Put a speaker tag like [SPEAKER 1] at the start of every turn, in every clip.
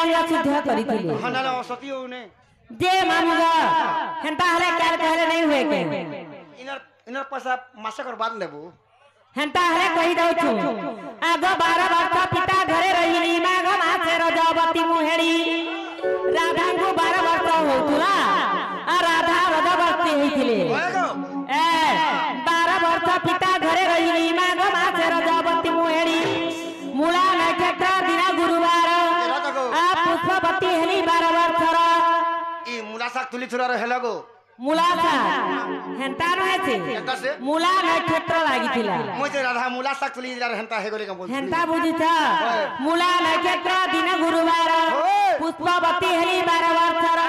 [SPEAKER 1] अंग शुद्ध करिथिले
[SPEAKER 2] हनाला असती होने
[SPEAKER 1] जे मामुगा हेंता हले काल कहले नहीं हुए के
[SPEAKER 2] इनर पैसा मासे कर बाद लेबो
[SPEAKER 1] हेंता हले कहि दउ छु आगो 12 वर्ष पिता घरे रहिली माघ मासे रजवती मुहेड़ी राधा को 12 वर्ष होतुला आ राधा रजवती होइथिले ए 12 वर्ष पिता घरे रहिली माघ मासे रजवती मुहेड़ी मूला नक्षत्र दिन गुरुवार आ पुष्पवती हेली 12 वर्षर
[SPEAKER 2] ई मूला साग तुली छुरा हेला गो
[SPEAKER 1] मूला साग हेंता रहছে मूला नक्षत्र लागिथिला
[SPEAKER 2] मोजे राधा मूला साग तुली जार हेंता हे गोले का बोल
[SPEAKER 1] हेंता बुझिथा मूला नक्षत्र दिन गुरुवार पुष्पवती हेली 12 वर्षर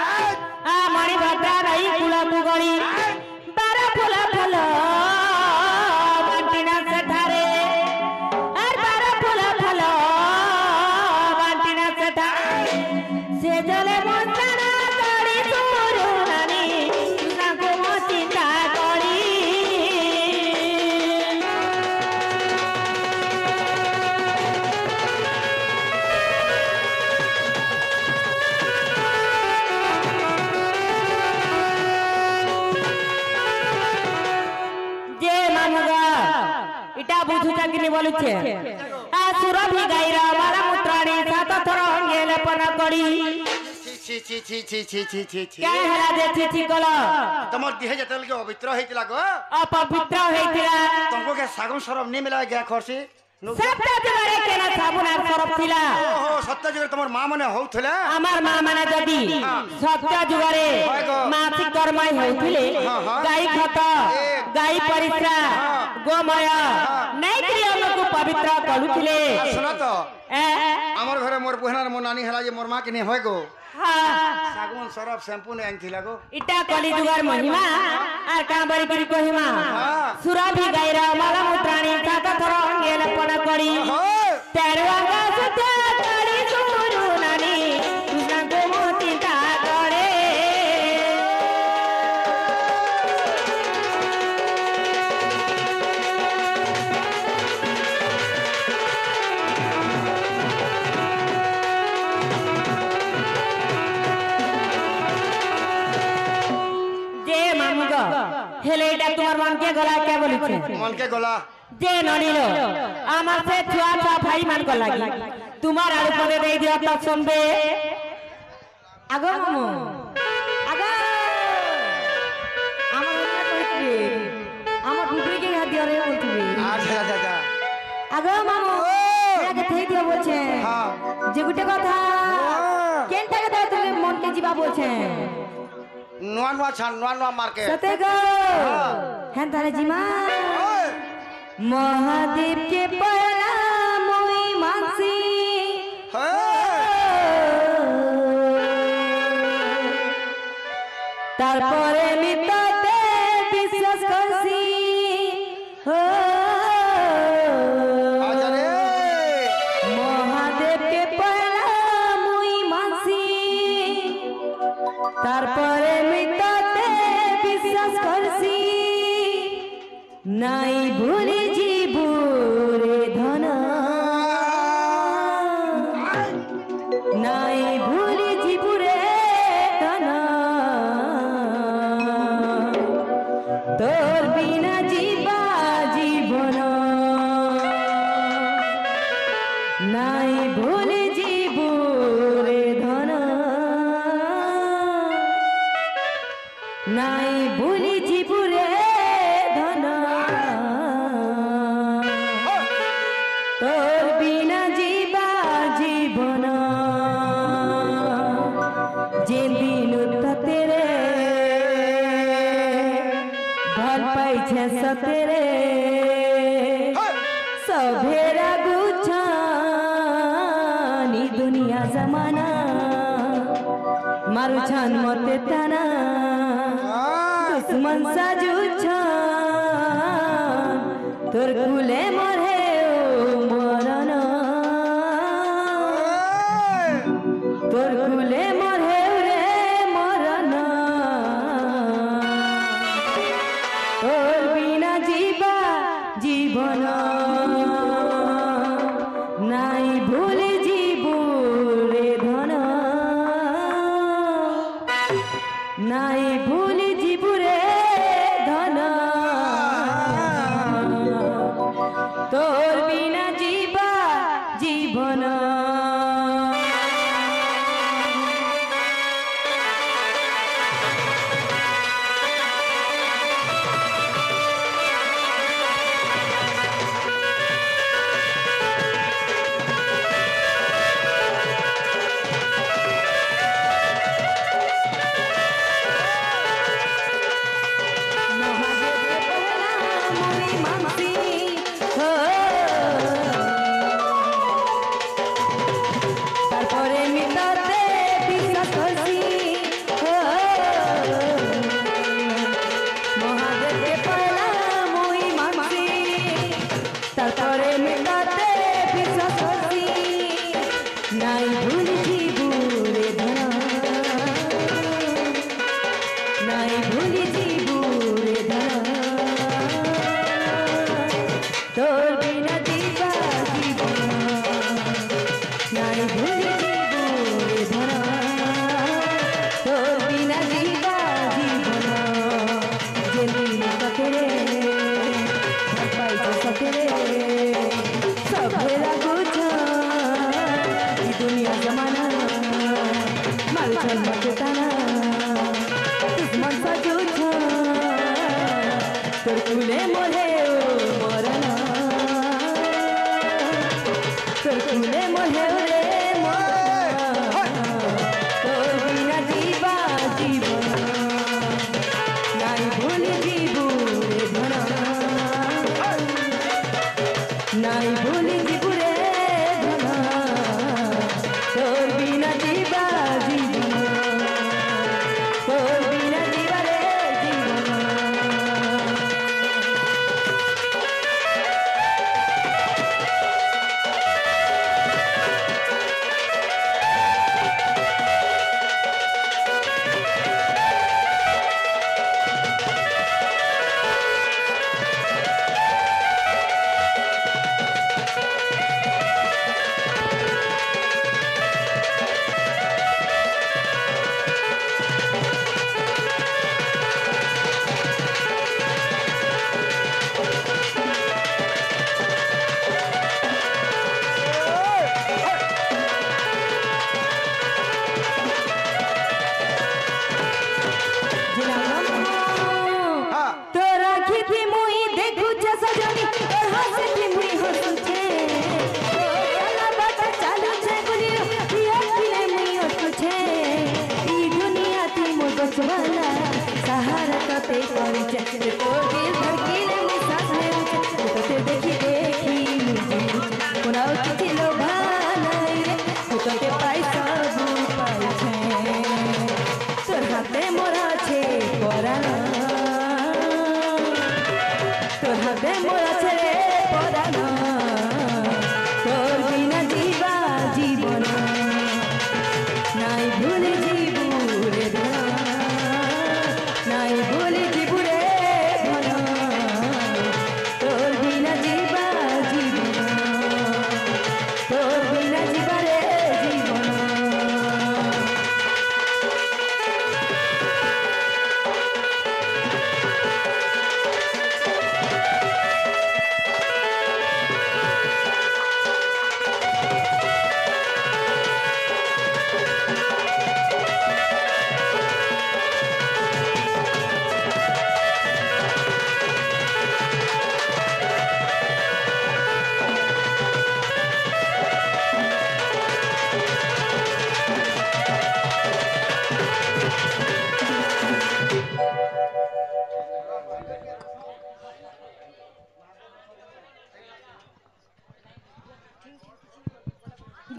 [SPEAKER 1] आ मणिभद्रा रही कुल पुगड़ी 12 फूल फूल बांटिना सेठारे और 12 फूल फूल बांटिना सेठारे से जले मंचना तड़ी सुरु नानी तुझको मोचिता कड़ी जे मामुगा इटा बुझुता कि बोलु छे आ सुरभि गाइरा मारा मुत्राणी सात थर अंगेले पन कड़ी
[SPEAKER 2] छी छी छी छी छी छी छी छी
[SPEAKER 1] क्या हला जे छी छी कल
[SPEAKER 2] तमर देह जतल के पवित्र हेतिला गो
[SPEAKER 1] अपवित्र हेतिला
[SPEAKER 2] तुमको के सागुन सरब ने मिला गया खरसी
[SPEAKER 1] सत्य जुगारे केना साबुन आर सरफ थिला
[SPEAKER 2] ओहो सत्य जुगारे तमर मां माने होउथले
[SPEAKER 1] আমার মা মানে যদি সত্য যুগরে মাসিক কর্মই হইছিলে গাই খত গাই পরিশ্রা গোময় নৈত্রিয় লোক পবিত্র করুছিলে
[SPEAKER 2] सुना तो हमर घरे मोर बहनार मोर नानी हला जे मोर मां के ने होय गो सागुन सरफ शैम्पू ने आनथिला गो
[SPEAKER 1] इटा कली जुगार महिमा আর কাঁবরি করি কহিমা সুরভি গাইরা মালা মুত্রাণী সাত থর অঙ্গেলে পণ করি তেরো অঙ্গ শুদ্ধ করি সুরু নানি তুঝাঙ্কো মোচিতা করে हेले এটা তোমার মন কে গলা কে বলিছে
[SPEAKER 2] मन के गोला
[SPEAKER 1] যে ননিল আমার সে ছুয়া ছুয়া ভাই মান কো লাগি তোমার আড় পরে দেই দিও তো শুনবে আগো মামু আগো আমার মনে কইছে আমার বুবরি কে হাত দিও রে বলছিবে
[SPEAKER 2] আচ্ছা আচ্ছা আচ্ছা
[SPEAKER 1] আগো মামু আগে থেই দিও বলছে
[SPEAKER 2] हां
[SPEAKER 1] যে গুটে কথা কেন টাকা দাও তুমি মন কে জিবা বলছে
[SPEAKER 2] नुआ नुआ छान नुआ नुआ मार के
[SPEAKER 1] सते गो हें तारे जीमा महादेव के पहला मोई मानसी तारपरे मितते विश्वास करसी महादेव के पहला मोई मानसी तारपरे मितते विश्वास करसी नाई भूली जीबू रे धन नाई भूली जीबू रे धन तोर बिना जीवा जीवन नाई भूली जीबू रे धन नाई भूली जीबू रे धन तोर बिना जीवा जीवन जे दिन तेरे भल पाई छे सतेरे सभेरा गुछानी दुनिया जमाना मारू छान मते ताना दुश्मन साजू छान तोर कुले मरे ओ मरन तोर कुले मरे रे मरन तोर बिना जीवा जीवन नाई भूल जीबू रे धन भूली जीबूरे धना नाई भूली जीबूरे धना तोर बिना जीवा जीवना नाई भूली जीबूरे धना तोर बिना जीवा जीवना जेली सकेरे पाई तो सकेरे सब लागू दुनिया जमाना माल चल मचताना दुश्मन सा जूझा तोर कुले मोहे मरना तोर कुले मोहे रे तोर बिना जीवा जीवना नाई भूली जीबू रे धना नाई भूली जीबू रे धना तोर बिना जीवा जीवना तोर बिना जीवा रे जीवना सहारा ते परिचय तो दिल धड़कीले में सांस में ऊंचे तो देखी देखी कोना किसी लोभा नहीं रे तो के पैसा दू पाई छे तोर हाथे मोरा छे पराना तोर हाथे मोरा छे पराना तोर बिना जीवा जीवना नाई भूली जीबू रे धना नाई भूली जीबू रे धना तोर बिना जीवा जीवना तोर बिना जीवा रे जीवना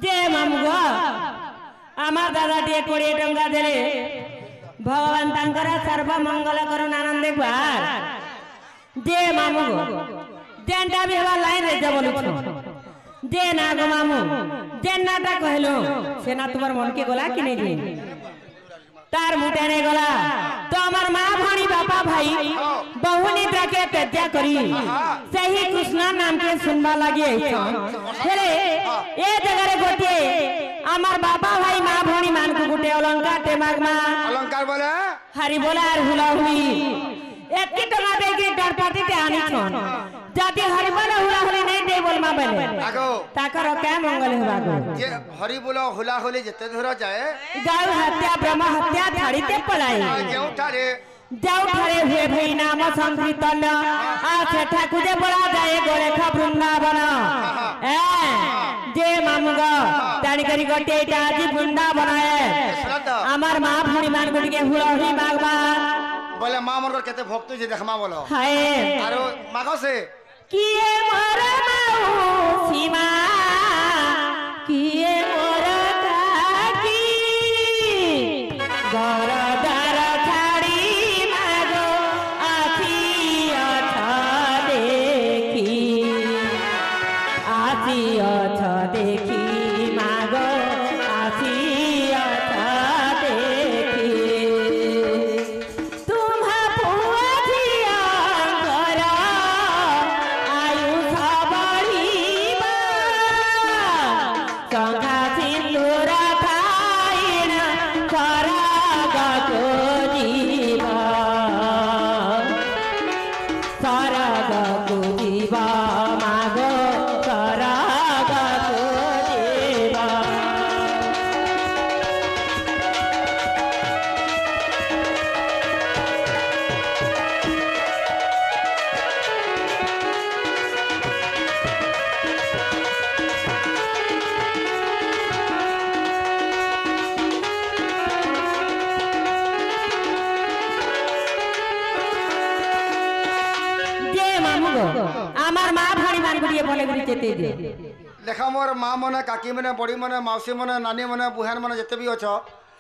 [SPEAKER 1] जे मामुग आमार दादा टे 20 टंका देले भगवान तांकर सर्व मंगल करुन आनंद देखबार जे मामुग जेनटा भी हवा लाइन रे जबलु जे ना गो मामू जेन्नाटा कहलो सेना तुम्हार मन के गला कि नहीं जी तार मुटे नहीं गला तो हमार माँ भाणी बापा भाई बहुनी के त्याग करी सही कृष्ण नाम के सुनवा लगे हेले ए जगह रे गोटे हमार बापा भाई माँ भाणी मान को गुटे अलंकार ते मागमा
[SPEAKER 2] अलंकार बोले
[SPEAKER 1] हरि बोला और हुला हुई एक की टंगा दे के डरपाटी ते आनी छन जाति हरि बोला हुला हुली नहीं दे बोल मा बले
[SPEAKER 2] आगो
[SPEAKER 1] ताकर क्या मंगल हेबा गो
[SPEAKER 2] जे हरि बोला हुला हुली जते धर जाए
[SPEAKER 1] गाय हत्या ब्रह्म हत्या थाड़ी ते पलाई
[SPEAKER 2] जेउ ठारे
[SPEAKER 1] जाऊ ठारे हुए भई नाम संकीर्तन आ सेठा कुजे बड़ा जाए गोरेखा वृंदावन ए जे मामुग ताणी करी गोटे आजी वृंदावन है हमार मां भणी मान गुडी के हुला हुली मागबा
[SPEAKER 2] बोले मां मोर केते भक्त जे देखमा बोलो
[SPEAKER 1] हाय
[SPEAKER 2] आरो मागो से
[SPEAKER 1] किए मोर माऊ सीमा किए मोर काकी गरदार थाड़ी मागो आखी अथ देखी मागो आखी बोले गुरी चेते दे
[SPEAKER 2] देखा मोर माँ मने काकी मने बड़ी मने मौसी मने नानी मने बुहान मने जिते भी अच्छो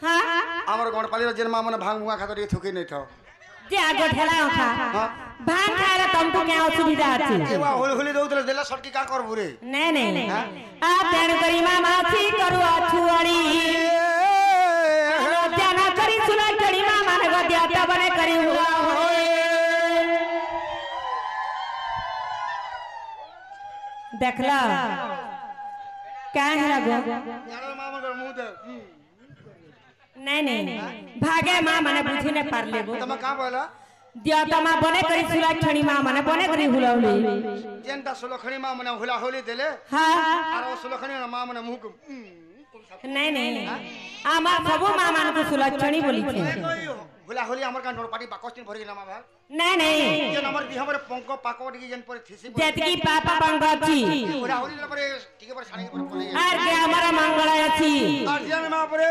[SPEAKER 1] हां
[SPEAKER 2] हमर गणपाली जेन माँ मने भांग भुआ खातिर थुकी नहीं थो
[SPEAKER 1] जे आगो ठेला खा भांग खाए तुमको क्या असुविधा अछि
[SPEAKER 2] एवा होली दउतले देला सटकी का कर बुरे
[SPEAKER 1] नहीं नहीं आ तेण करी मामा छी करू छुअड़ी ध्यान करी सुना करी मामा ने गद्या तबने करी हुआ देखला क्या है लगो
[SPEAKER 2] यार मामा कर मुंह दे
[SPEAKER 1] नहीं नहीं भागे माँ मने बुझी ने पार लेबो
[SPEAKER 2] तमा का बोला
[SPEAKER 1] दिया तमा बने करी सुलक्षणी माँ मने बने करी हुलावली
[SPEAKER 2] जेनटा सुलखणी माँ मने हुला होली देले
[SPEAKER 1] हां
[SPEAKER 2] आरो सुलखणी माँ मने मुंह
[SPEAKER 1] नहीं नहीं आमा सबो माँ मन को सुलक्षणी बोली छे
[SPEAKER 2] हुला होली हमर का नोर पार्टी बाकस्टिन भरि गेला मा भाग
[SPEAKER 1] नहीं नहीं
[SPEAKER 2] जेन हमर दी हमर पंक पाकोट की जेन पर थीसी
[SPEAKER 1] जेतकी पापा पंगची
[SPEAKER 2] हुला होली पर टिके पर छाणी पर पले
[SPEAKER 1] आर के हमारा मंगल अछि
[SPEAKER 2] और जेन मा पर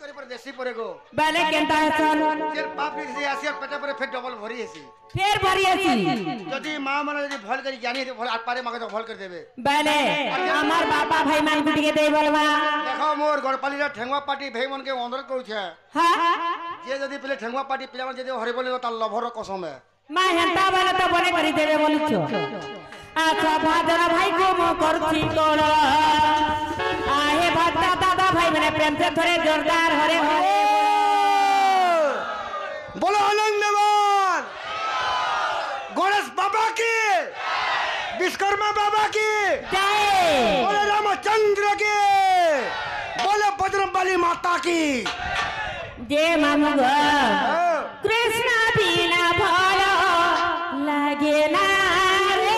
[SPEAKER 2] करे पर देसी परे गो
[SPEAKER 1] बाले केंता हसन
[SPEAKER 2] जेन पापी से आसी पेटा पर फिर डबल भरी आसी
[SPEAKER 1] फिर भरी अछि
[SPEAKER 2] जदी मां मन जदी भल करी ज्ञानी भल आठ पारे मागे तो भल कर देबे
[SPEAKER 1] बाले हमार बापा भाई मान गुटी के दे बोलवा
[SPEAKER 2] देखो मोर गड़पाली रा ठेंगवा पार्टी भाई मन के अंदर कहू छे
[SPEAKER 1] हां
[SPEAKER 2] जे जदी पले ठेंगवा पार्टी पिला मन जदी हरि बोले त लभर कसम है
[SPEAKER 1] मां हेंता वाला तो बने करी देबे बोली छो अच्छा भादरा भाई को मो करथी कोण आहे भट्टा दादा भाई मैंने प्रेम से थोड़े जोरदार हरे हरे
[SPEAKER 2] बोलो आनंद देवान गणेश बाबा की विश्वकर्मा बाबा की
[SPEAKER 1] जय
[SPEAKER 2] बोले रामचंद्र की बोले बजरंगबली माता की
[SPEAKER 1] जय मामुगा कृष्ण बिना भलो लागे ना रे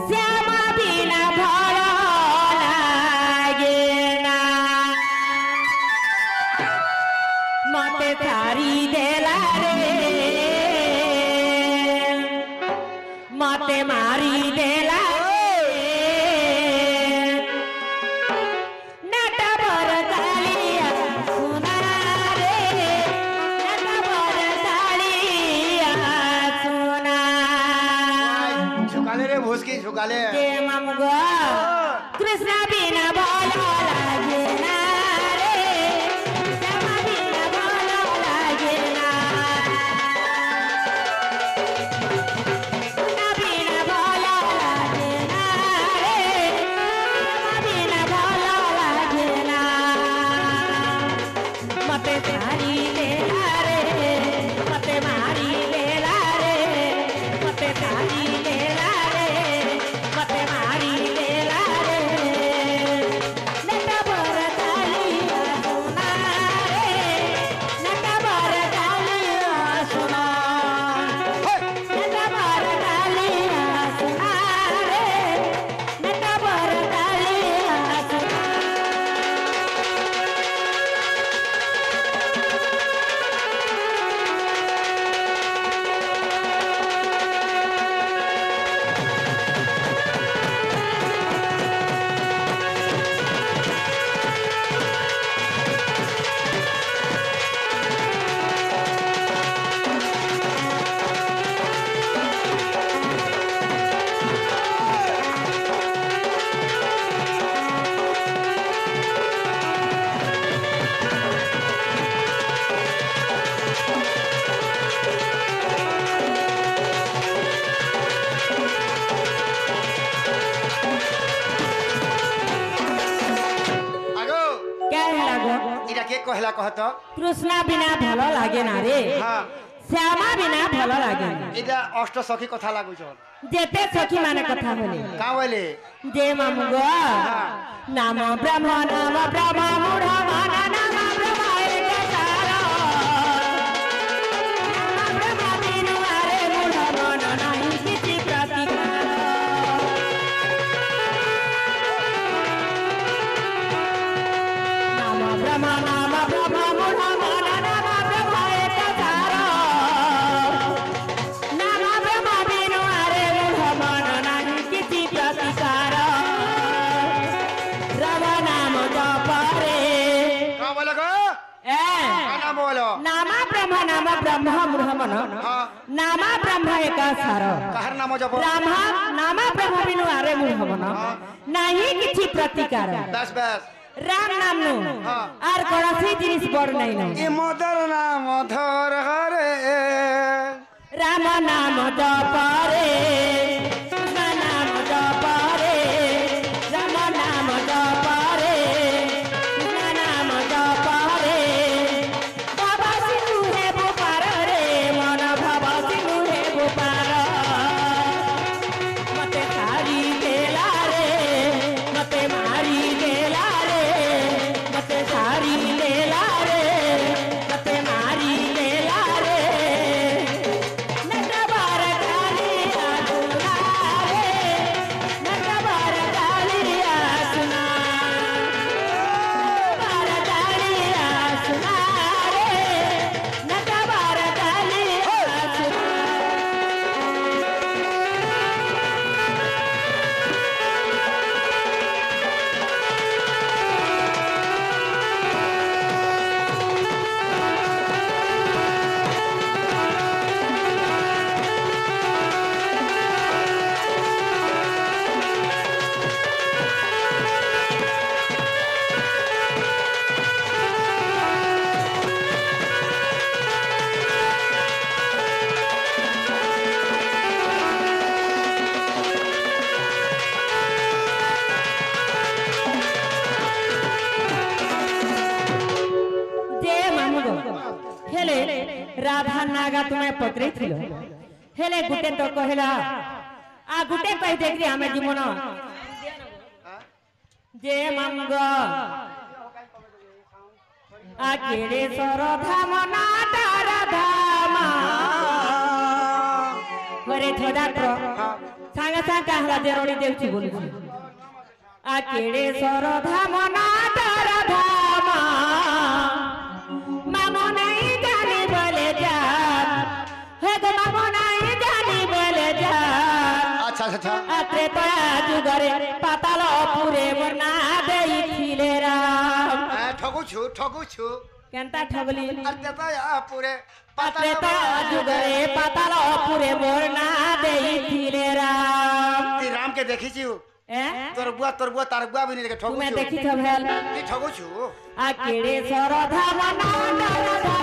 [SPEAKER 1] श्याम बिना भलो लागे ना मते थारी देला रे मते मारी देला
[SPEAKER 2] भूसकी झुकाले
[SPEAKER 1] कृष्ण बिना भलो लागे ना रे श्याम बिना भलो लागे ना कृष्ण बिना भलो लागे ना रे श्याम बिना भलो लागे ना मते थारी देला रे मते मारी देला रे मते थारी देला मते मारी देला रे नटा बर तालिया सुना रे नटा बर तालिया सुना नटा बर तालिया सुना रे नटा बर तालिया सुना
[SPEAKER 2] कहला कहत
[SPEAKER 1] कृष्णा बिना भलो लागे ना रे
[SPEAKER 2] हां
[SPEAKER 1] श्यामा बिना भलो लागे
[SPEAKER 2] इदा अष्ट सखी कथा लागु छ
[SPEAKER 1] जेते सखी माने कथा बोले
[SPEAKER 2] का बोले
[SPEAKER 1] जे मामुगो नाम ब्रह्म मूढ़ माना नाम ब्रह्म एक सारा नाम ब्रह्म बिनु आरे मूढ़ मन नहीं किसी प्रतिकार नाम ब्रह्म मूढ़ माना नाम ब्रह्म एक सारा नाम ब्रह्म बिनु आरे मूढ़ मन नहीं किसी प्रतिकार राम नाम जप रे
[SPEAKER 2] का बोले गो
[SPEAKER 1] ए
[SPEAKER 2] का नाम बोलो
[SPEAKER 1] नाम ब्रह्म नाम ब्रह्म मुहमन नाम ब्रह्म एक सार
[SPEAKER 2] काहर नाम जप
[SPEAKER 1] राम नाम ब्रह्म बिनु आरे मुहमन नाही किछि प्रतिकार
[SPEAKER 2] बस बस
[SPEAKER 1] राम नाम नु आर कोनसी जिनिस बड़ नहीं नहीं
[SPEAKER 2] ए मदर नाम धर हरे
[SPEAKER 1] राम नाम जप रे कृष्ण नाम जप रे राम नाम जप रे कृष्ण नाम जप रे बाबा सिंधु हे गोपार रे मन भाव सिंधु हे गोपार मते सारी देला रे मते मारी देला रे मते सारी देला रे मते मारी देला रे नटबार गालिया सुना रे नटबार गालिया सुना बार गालिया सुना रे नटबार गालिया सुना जे मामुगो हेले राधा नागा तुम्हें पकड़े थिलो हेले गुटे तो कहला आ गुटे कहि देखरी हमें जीवन जे मामुगो आ केड़े सरधा मना राधा मा घरे थोड़ा तो सांगा सांगा कहला देरोड़ी देउची बोलुची आ केड़े सरधा मना राधा मा मामो नहीं जाने बोले जा हे गो मामो नहीं जाने बोले जा
[SPEAKER 2] अच्छा अच्छा
[SPEAKER 1] अत्रे तोया जुगरे पाताल पुरे वरना देई थिले राम
[SPEAKER 2] ठगु छु
[SPEAKER 1] केनता ठगली
[SPEAKER 2] अरे देता या पूरे
[SPEAKER 1] अत्रे तोया जुगरे पाताल पुरे वरना देई थिले राम
[SPEAKER 2] ती राम के देखी छु
[SPEAKER 1] ए
[SPEAKER 2] तोर बुआ तार बुआ भी नहीं देखे ठगु
[SPEAKER 1] मैं
[SPEAKER 2] छु
[SPEAKER 1] देखी था भेल
[SPEAKER 2] ती ठगु छु
[SPEAKER 1] आ केड़े सरधा मना राधा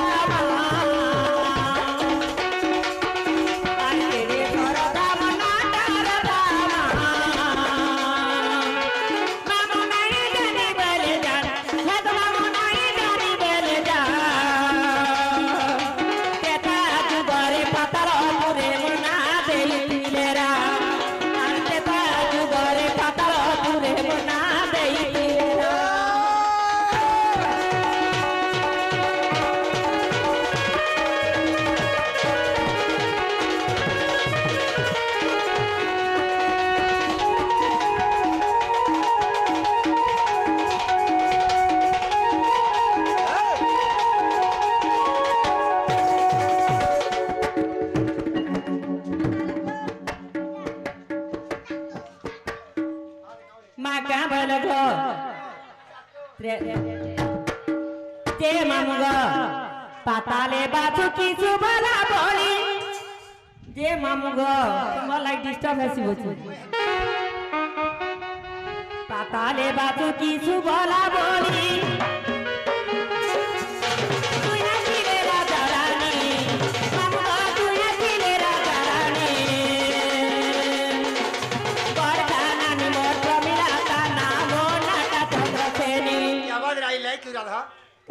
[SPEAKER 1] ते मामुगा पाताले बाजू की सुबला बोली जे मामुगा मला डिस्टर्ब हसी होती पाताले बाजू की सुबला बोली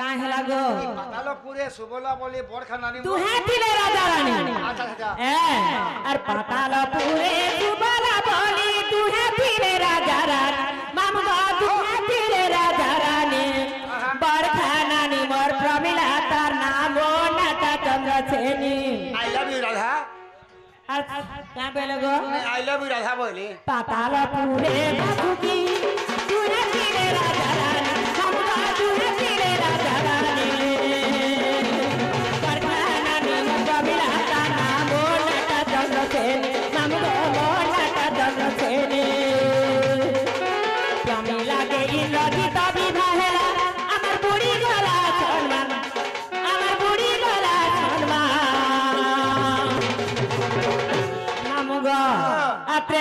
[SPEAKER 1] काहे लागो
[SPEAKER 2] पातालो पूरे सुबला बोली बड़खा नानी
[SPEAKER 1] तू है थिले राजा रानी
[SPEAKER 2] अच्छा अच्छा
[SPEAKER 1] ए और पातालो पूरे सुबला बोली तू है थिले राजा रानी मामुगा तू है थिले राजा रानी बड़खा नानी मोर प्रमिला तार नाम नाटा चंद्र छेनी
[SPEAKER 2] आई लव यू राधा
[SPEAKER 1] और का बोलगो
[SPEAKER 2] आई लव यू राधा बोली
[SPEAKER 1] पातालो पूरे बाबूकी तू है थिले राजा रानी मामुगा तू है थिले राजा रानी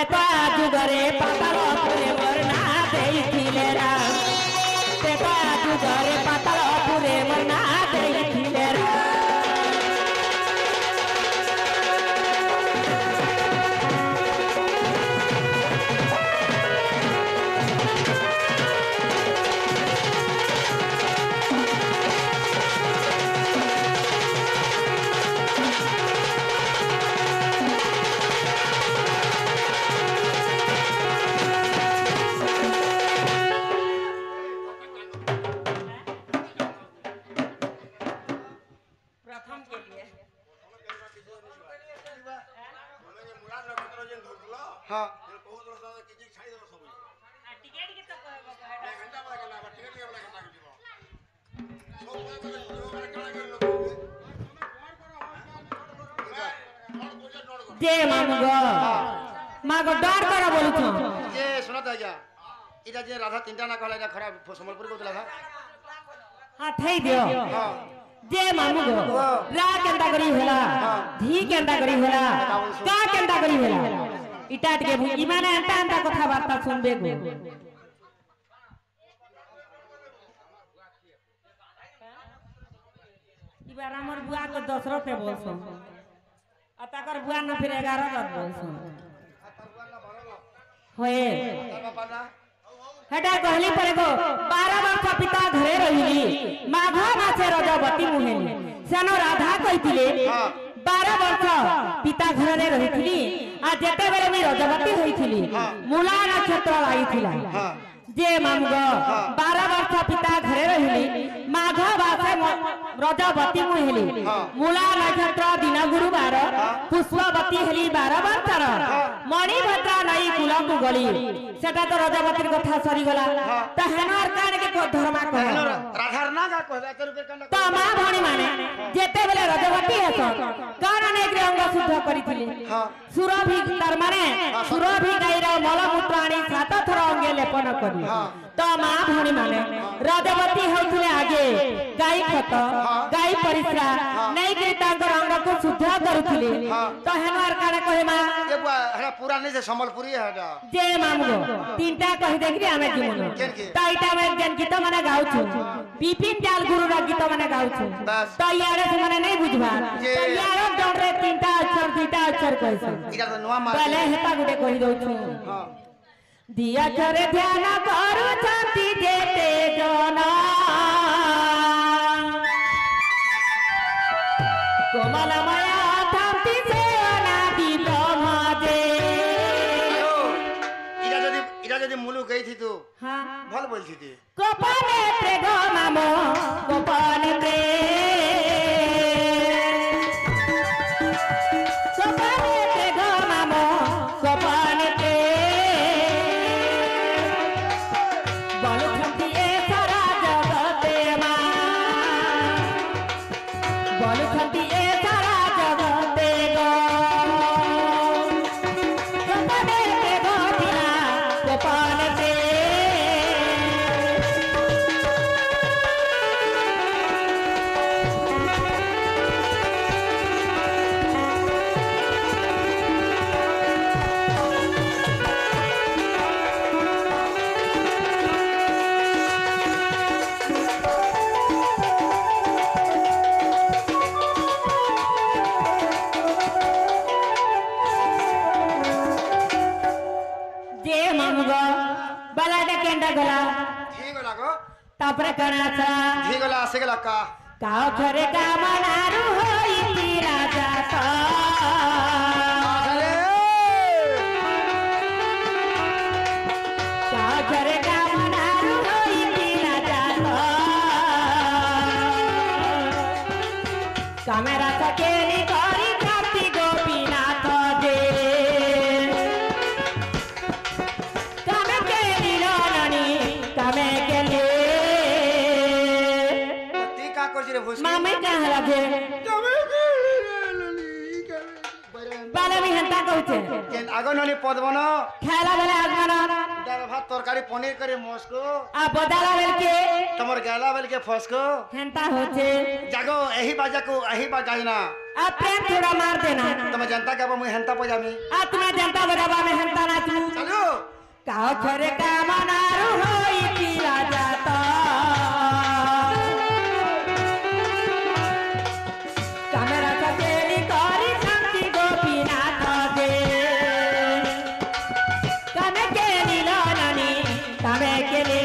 [SPEAKER 1] त्रेता जुगरे पाताल पुरे मरना देइथिले राम त्रेता जुगरे पाताल पुरे मरना देइथिले राम
[SPEAKER 2] हाँ
[SPEAKER 1] जे मामुगो मागो डर करा बोलु छ
[SPEAKER 2] ये सुना था क्या इधर जे राधा तीनटा ना कहला इधर खराब संबलपुर को दिला था
[SPEAKER 1] हां थई दियो
[SPEAKER 2] हाँ
[SPEAKER 1] जे मामुगो रा केंदा करी होला धी केंदा करी होला का केंदा करी होला इटाट के भूई माने अंता अंता कथा वार्ता सुनबे गो इबार हमर बुआ के दशरथे बोलसो अताकर बुआ न फिर 11 रात बोलसो होए हेटा कहली परे गो 12 वर्ष पिता घरे रहिली माघ मासे रजवती मुहेली सेनो राधा कहिथिले 12 वर्ष पिता घरे रहिथिली आ जेते बेले मी रजवती होइथिली मूला नक्षत्र आइथिला जे मामुगो 12 वर्ष पिता घरे रहिली माघ मासे रजवती मुहेली मूला नक्षत्र दिन गुरुवार पुष्पवती हेली 12 वर्षर मणिभद्रा नई कुलकु गली सेटा तो रजवती कथा सरी गला त हेनर कान के को धर्मा कह
[SPEAKER 2] राधा ना का कहबे त रुपे कंडा
[SPEAKER 1] त मा भणी माने जेते बेले रजवती हेस कारण एक अंग शुद्ध करिथिले सुरभि तार माने सुरभि गाईर मलमूत्र आनी 7 थर अंगे लेपन करी त मा भणी माने रजवती होथिले आगे गाई खत गाई परिस्रा नहीं के तांकर अंग को शुद्ध करुथिले त हेनर कान कहे मा
[SPEAKER 2] ये हरा पूरा नहीं से संबलपुरी है हटा
[SPEAKER 1] जे मामुगो तीनटा कहि देखि आमे जीवन ताइटा में जन गीत माने गाउ छु बिपिन जाल गुरु रा गीत माने गाउ छु त यारे से माने नहीं बुझबा त यारो डरे तीनटा अक्षर दुईटा अक्षर कहै
[SPEAKER 2] इरा तो नुवा मार
[SPEAKER 1] पहले हेता गुटे कहि दउ छु
[SPEAKER 2] हां
[SPEAKER 1] दिया करे ध्यान करू छाती जेते जना कोमल माया थामती से अनादि ब्रह्मजे
[SPEAKER 2] इरा जदी मुलु गई थी तू
[SPEAKER 1] हां
[SPEAKER 2] भल बोल थी ती
[SPEAKER 1] गोपाने प्रे गो मामो गोपाने प्रे गोपाने प्रे गो मामो गोपाने प्रे बोलो छंती ए सारा जगते मा बोलो छंती ए सारा जगते गो गोपाने प्रे गो दिला गोपाने प्रे गला
[SPEAKER 2] ठीक लागो
[SPEAKER 1] तापरे कणाचा
[SPEAKER 2] ठीक गला असे गला का
[SPEAKER 1] काव खरे का मनारू होई ती राजा का
[SPEAKER 2] अरे
[SPEAKER 1] काव खरे का मनारू होई ती राजा का कामेरा सकेली करी प्राप्ति गोपीनाथ दे कामे के लीलानी कामे के लिए
[SPEAKER 2] रे भूस
[SPEAKER 1] मामे क्या लगे बाले भी हंता कहते
[SPEAKER 2] केन आगो नली पदवन
[SPEAKER 1] खाला बेले आगमन
[SPEAKER 2] दाल भात तरकारी पनीर करे मस्को
[SPEAKER 1] आ बदाला बेल के
[SPEAKER 2] तमर गाला बेल के फसको
[SPEAKER 1] हंता होचे
[SPEAKER 2] जागो एही बाजा को एही बाजाइना
[SPEAKER 1] अब प्रेम थोड़ा मार देना
[SPEAKER 2] तुम्हें जनता के मुझे हंता पजामी
[SPEAKER 1] आ तुम्हें जनता बजाबा में हंता नाचू
[SPEAKER 2] चलो
[SPEAKER 1] काओ छोरे का मनारू होई पीला जाता कैमरा कचेरी करी शांति गोपीनाथ दे कमे के नीलो ननी कमे के ले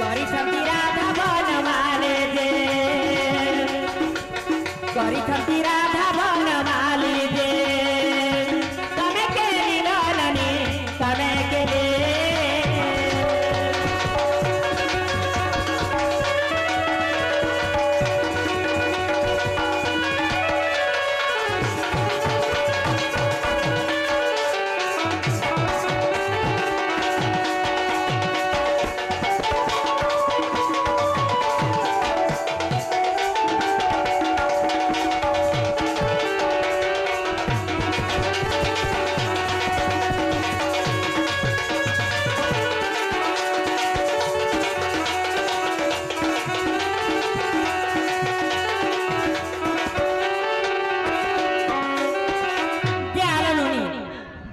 [SPEAKER 1] करी शांति राधा बनमाले दे करी शांति राधा बनमाले दे कमे के नीलो ननी कमे के ले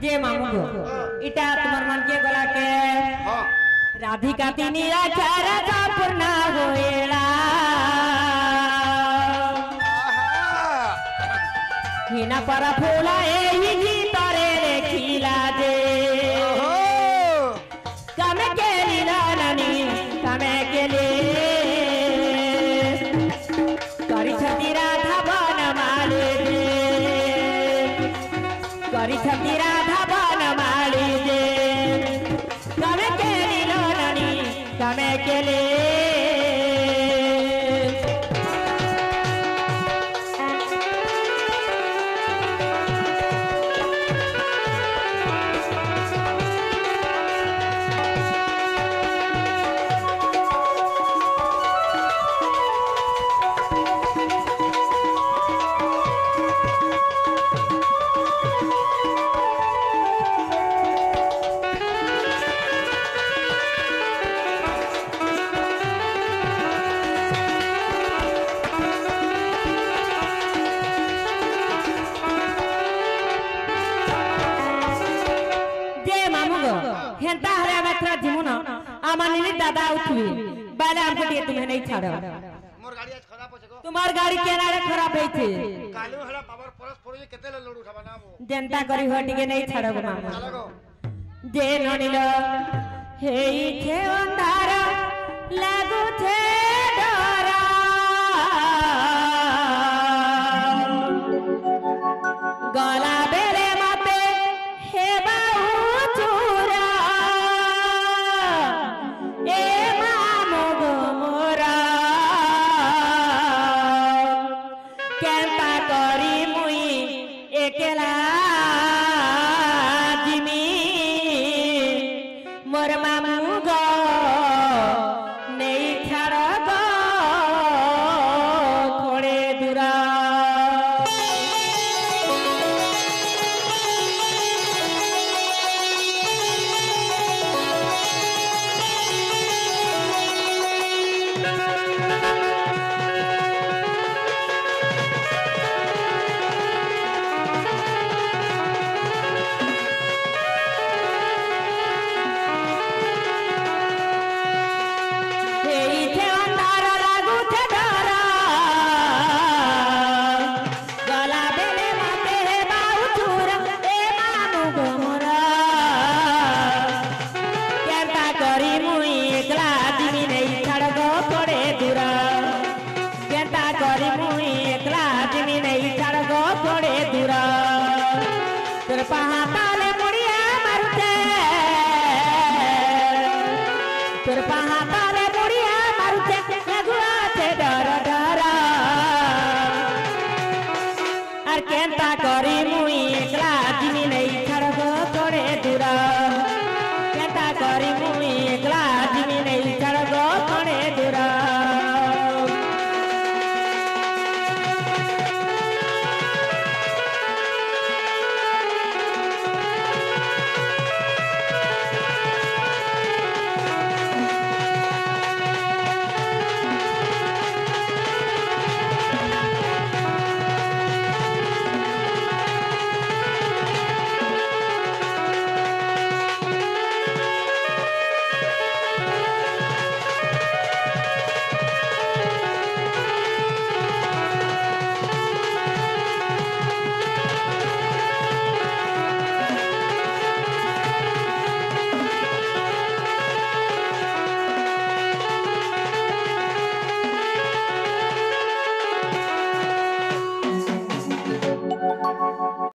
[SPEAKER 1] जे मामू इटा तुम्हार मन के गला के
[SPEAKER 2] हाँ
[SPEAKER 1] राधिका तिनी आचार पूर्ण होएला हिना पर फूला एही गीतरे लेखिला दे कमे के लीला ननी कमे के ले करी छती राधा बनमाले दे करी छती राधा बनमाले दे कमे के लीला ननी कमे के ले हेंता हरे मात्रा जिमुना आमानिनी दादा उठवी बाले हमको दिए तुम्हें नहीं छाड़ो
[SPEAKER 2] मोर गाड़ी आज खराब हो सको
[SPEAKER 1] तुम्हार गाड़ी केनारे खराब है छे
[SPEAKER 2] कालू हला पावर परस पड़े केते ले लोड उठाबा ना वो
[SPEAKER 1] जनता करी हटी के नहीं छाड़ो गो मामा
[SPEAKER 2] चलो
[SPEAKER 1] जे ननिलो हेई छे अंधार लागू छे डरा गला बेले मते हे बाऊ चूरा ए मामो गो मोरा केंता करी मुई एकेला जिमी मोर मामू गो नहीं छाड़ गो थोड़े दूरा तोर पहाताले मुड़िया मारुते तोर पहाताले मुड़िया मारुते लगुआ ते डर डर और केंता करी